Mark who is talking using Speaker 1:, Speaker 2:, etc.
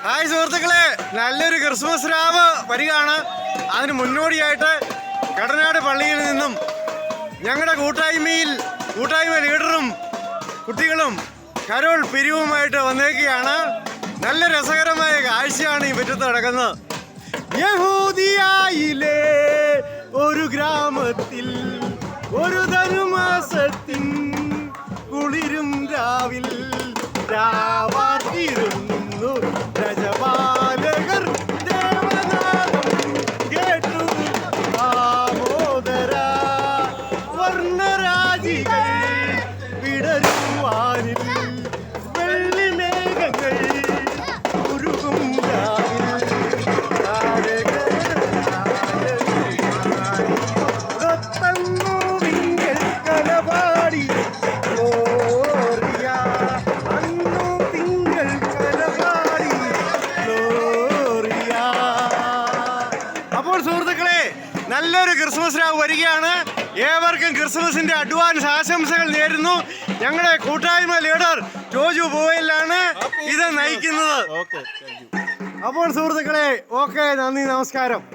Speaker 1: Hi സുഹൃത്തുക്കളെ, നല്ലൊരു Christmas രാവ് വരികയാണ്. അതിന് മുന്നോടിയായിട്ട് കടനാട് പള്ളിയിൽ നിന്നും ഞങ്ങളുടെ കൂട്ടായ്മ ലീഡറും കുട്ടികളും കരോൾ പിരിവുമായിട്ട് വന്നേക്കുകയാണ്. നല്ല രസകരമായ കാഴ്ചയാണ് ഈ മുറ്റത്ത് നടക്കുന്നത്. യഹൂദിയായിലെ ഒരു ഗ്രാമത്തിൽ ഒരു ധനുമാസത്തിൻ കുളിരും രാവിൽ രാവാർത്തിരുന്നു രജപാലകർ ദേവനാദം കേട്ടു ആമോദര വർണ്ണരാജികൾ വിടരുവാനിൽ വെള്ളിമേഘങ്ങൾ ഉരുകും കലപാടി സുഹൃത്തുക്കളെ, നല്ലൊരു ക്രിസ്മസ് രാവ് വരികയാണ്. ഏവർക്കും ക്രിസ്മസിന്റെ അഡ്വാൻസ് ആശംസകൾ നേരുന്നു. ഞങ്ങളുടെ കൂട്ടായ്മ ലീഡർ ജോജു ബോയിലാണ് ഇത് നയിക്കുന്നത്. അപ്പോൾ സുഹൃത്തുക്കളെ, ഓക്കെ, നന്ദി, നമസ്കാരം.